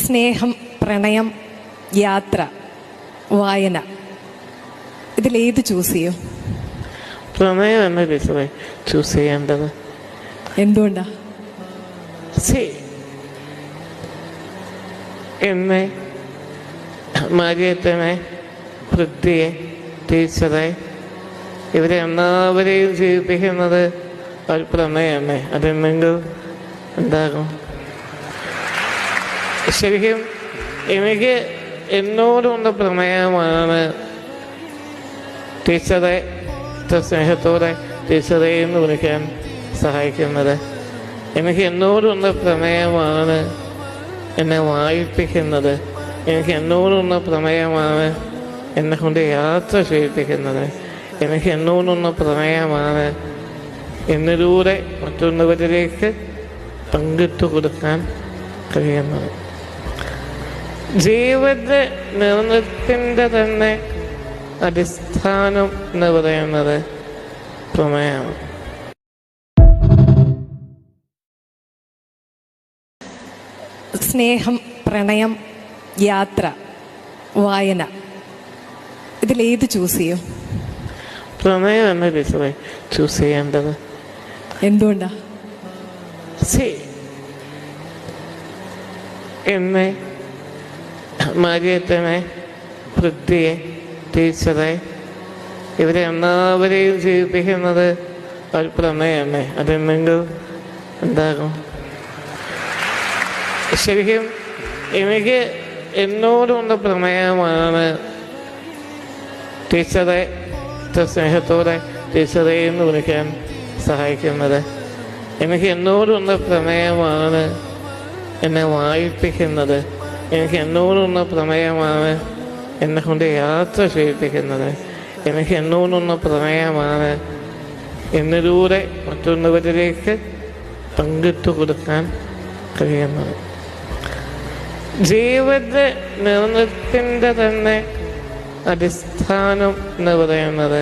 സ്നേഹം, പ്രണയം, യാത്ര, വായന, ഇതിലേത് ചൂസ് ചെയ്യും? പ്രണയം എന്ന ടീച്ചറെ ചൂസ് ചെയ്യേണ്ടത്. എന്തുകൊണ്ടാ? എന്നെ, മാരിയത്തനെ, പൃഥ്വിയെ, ടീച്ചറെ, ഇവരെ എല്ലാവരെയും ജീവിപ്പിക്കുന്നത് ഒരു പ്രണയമേ. അതെന്തെങ്കിൽ എന്താകും? ശരിക്കും എനിക്ക് എന്നോടുള്ള പ്രണയമാണ് ടീച്ചറെ സ്നേഹത്തോടെ ടീച്ചറെ എന്ന് വിളിക്കാൻ സഹായിക്കുന്നത്. എനിക്ക് എന്നോടുള്ള പ്രണയമാണ് എന്നെ വായിപ്പിക്കുന്നത്. എനിക്ക് എന്നോടുള്ള പ്രണയമാണ് എന്നെ കൊണ്ട് യാത്ര ചെയ്യിപ്പിക്കുന്നത്. എനിക്ക് എന്നോടുള്ള പ്രണയമാണ് എന്നിലൂടെ മറ്റുള്ളവരിലേക്ക് പങ്കിട്ടു കൊടുക്കാൻ കഴിയുന്നത്. ജീവിത നിർണയത്തിൻ്റെ തന്നെ അടിസ്ഥാനം എന്ന് പറയുന്നത് പ്രണയമാണ്. സ്നേഹം, പ്രണയം, യാത്ര, വായന, ഇതിലേത് ചൂസ് ചെയ്യും? പ്രണയം എന്ന ടീച്ചറെ ചൂസ് ചെയ്യേണ്ടത്. എന്തുകൊണ്ടാ? എന്നെ, മാരിയത്തനെ, പൃഥ്വിയെ, ടീച്ചറെ, ഇവരെ എല്ലാവരെയും ജീവിപ്പിക്കുന്നത് ഒരു പ്രണയമേ. അതെന്തെങ്കിൽ എന്താകും? ശരിക്കും എനിക്ക് എന്നോടുള്ള പ്രണയമാണ് ടീച്ചറെ സ്നേഹത്തോടെ ടീച്ചറെ എന്ന് വിളിക്കാൻ സഹായിക്കുന്നത്. എനിക്ക് എന്നോടുള്ള പ്രണയമാണ് എന്നെ വായിപ്പിക്കുന്നത്. എനിക്ക് എന്നോടുള്ള പ്രണയമാണ് എന്നെ കൊണ്ട് യാത്ര ചെയ്യിപ്പിക്കുന്നത്. എനിക്ക് എന്നോടുള്ള പ്രണയമാണ് എന്നിലൂടെ മറ്റുള്ളവരിലേക്ക് പങ്കിട്ടു കൊടുക്കാൻ കഴിയുന്നത്. ജീവിത നിർണയത്തിൻ്റെ തന്നെ അടിസ്ഥാനം എന്ന് പറയുന്നത്